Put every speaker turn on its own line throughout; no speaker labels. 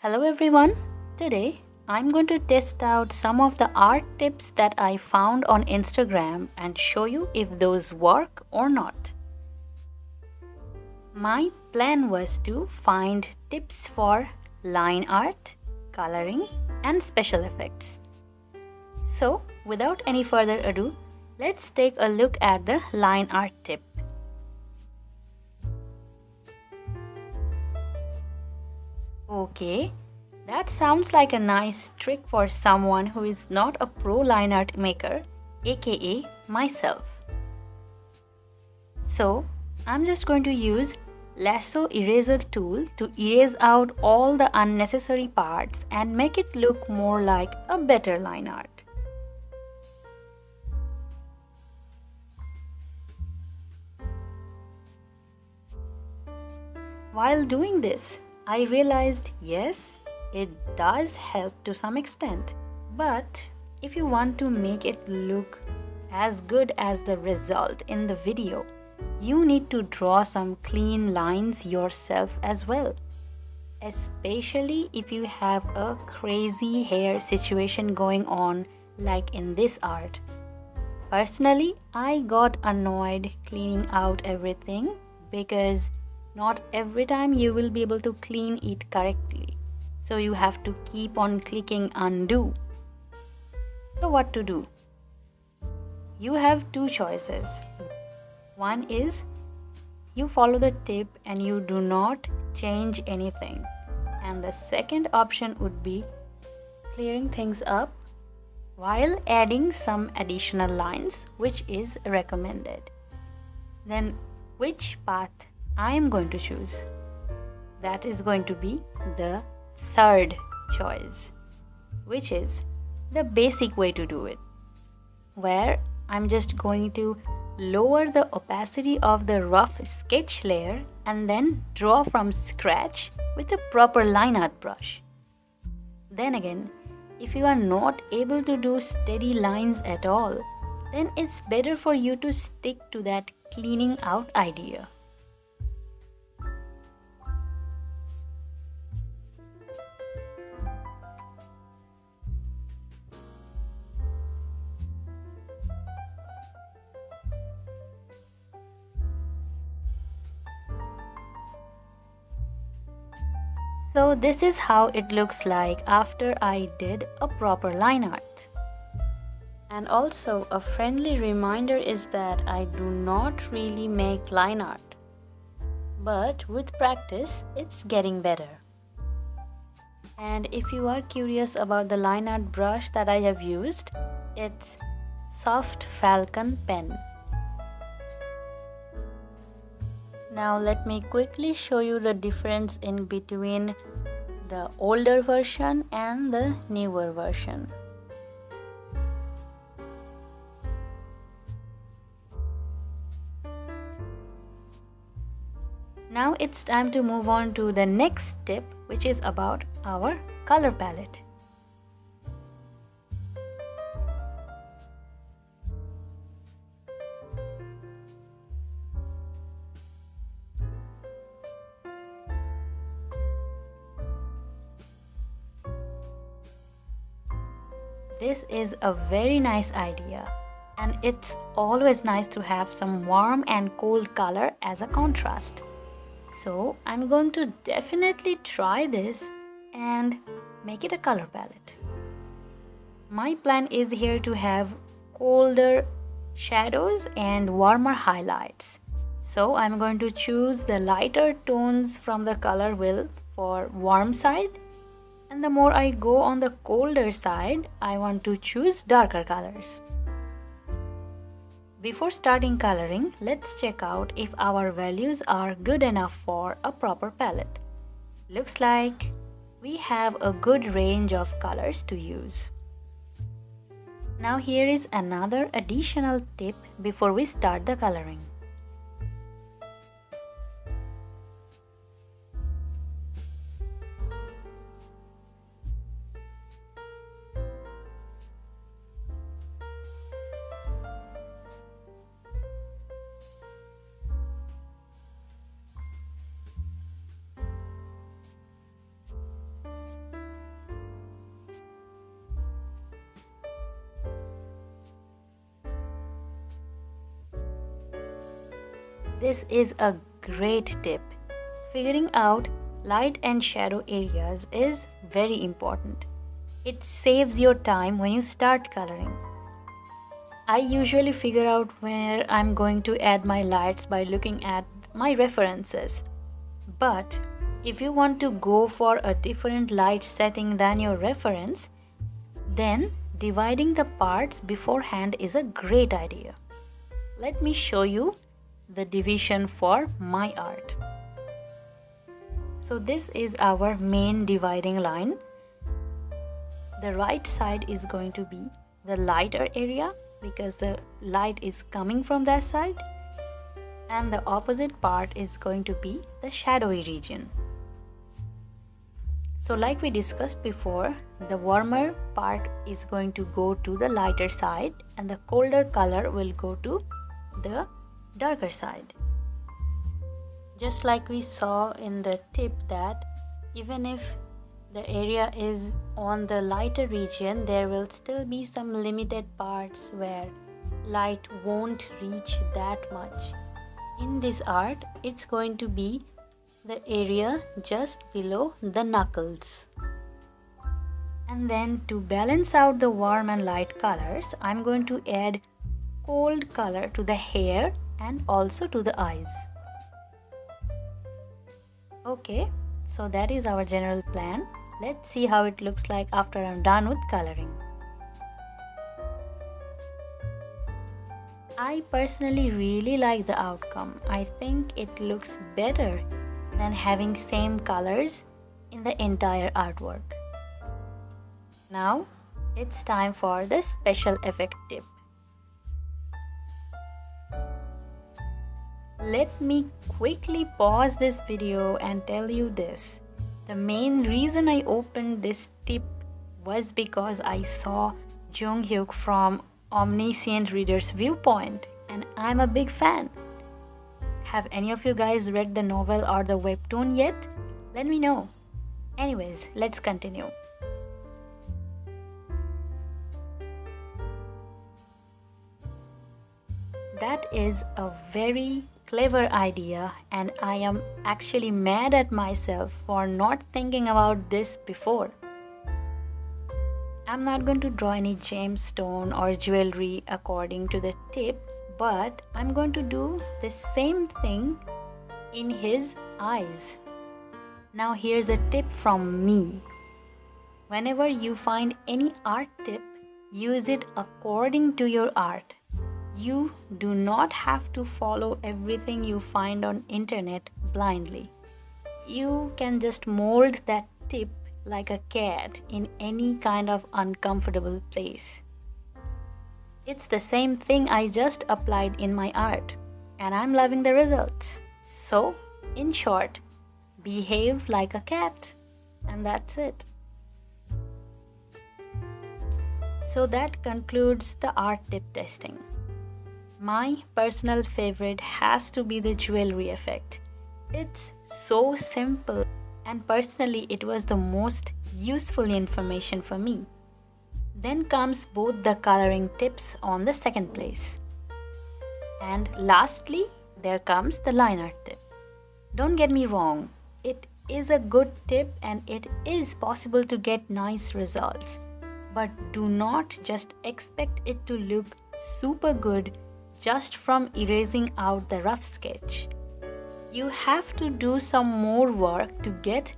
Hello everyone. Today I'm going to test out some of the art tips that I found on Instagram and show you if those work or not. My plan was to find tips for line art, coloring and special effects. So without any further ado, let's take a look at the line art tip. Okay, that sounds like a nice trick for someone who is not a pro line art maker, aka myself. So, I'm just going to use lasso eraser tool to erase out all the unnecessary parts and make it look more like a better line art. While doing this, I realized yes, it does help to some extent. But if you want to make it look as good as the result in the video, you need to draw some clean lines yourself as well. Especially if you have a crazy hair situation going on like in this art. Personally, I got annoyed cleaning out everything because not every time you will be able to clean it correctly. So you have to keep on clicking undo. So what to do? You have two choices. One is you follow the tip and you do not change anything. And the second option would be clearing things up while adding some additional lines, which is recommended. Then which path I am going to choose? That is going to be the third choice, which is the basic way to do it, where I'm just going to lower the opacity of the rough sketch layer and then draw from scratch with a proper line art brush. Then again, if you are not able to do steady lines at all, then it's better for you to stick to that cleaning out idea. So this is how it looks like after I did a proper line art. And also a friendly reminder is that I do not really make line art. But with practice, it's getting better. And if you are curious about the line art brush that I have used, it's Soft Falcon pen. Now let me quickly show you the difference in between the older version and the newer version. Now it's time to move on to the next tip, which is about our color palette. This is a very nice idea, and it's always nice to have some warm and cold color as a contrast. So I'm going to definitely try this and make it a color palette. My plan is here to have colder shadows and warmer highlights. So I'm going to choose the lighter tones from the color wheel for warm side. And the more I go on the colder side, I want to choose darker colors. Before starting coloring, let's check out if our values are good enough for a proper palette. Looks like we have a good range of colors to use. Now here is another additional tip before we start the coloring. This is a great tip. Figuring out light and shadow areas is very important. It saves your time when you start coloring. I usually figure out where I'm going to add my lights by looking at my references. But if you want to go for a different light setting than your reference, then dividing the parts beforehand is a great idea. Let me show you the division for my art. So this is our main dividing line. The right side is going to be the lighter area because the light is coming from that side, and the opposite part is going to be the shadowy region. So like we discussed before, the warmer part is going to go to the lighter side and the colder color will go to the darker side. Just like we saw in the tip that even if the area is on the lighter region, there will still be some limited parts where light won't reach that much. In this art, it's going to be the area just below the knuckles. And then to balance out the warm and light colors, I'm going to add cold color to the hair and also to the eyes. Okay, so that is our general plan. Let's see how it looks like after I'm done with coloring. I personally really like the outcome. I think it looks better than having same colors in the entire artwork. Now it's time for the special effect tip. Let me quickly pause this video and tell you this. The main reason I opened this tip was because I saw Jung-hyuk from Omniscient Reader's Viewpoint and I'm a big fan. Have any of you guys read the novel or the webtoon yet? Let me know. Anyways, let's continue. That is a very clever idea and I am actually mad at myself for not thinking about this before. I'm not going to draw any gemstone or jewelry according to the tip, but I'm going to do the same thing in his eyes. Now here's a tip from me. Whenever you find any art tip, use it according to your art. You do not have to follow everything you find on internet blindly. You can just mold that tip like a cat in any kind of uncomfortable place. It's the same thing I just applied in my art and I'm loving the results. So, in short, behave like a cat and that's it. So that concludes the art tip testing. My personal favorite has to be the jewelry effect. It's so simple and personally it was the most useful information for me. Then comes both the coloring tips on the second place. And lastly, there comes the Lineart tip. Don't get me wrong, it is a good tip and it is possible to get nice results. But do not just expect it to look super good just from erasing out the rough sketch. You have to do some more work to get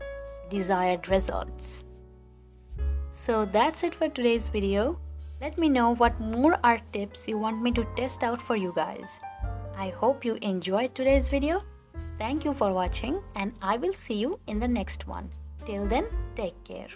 desired results. So that's it for today's video. Let me know what more art tips you want me to test out for you guys. I hope you enjoyed today's video. Thank you for watching and I will see you in the next one. Till then, take care.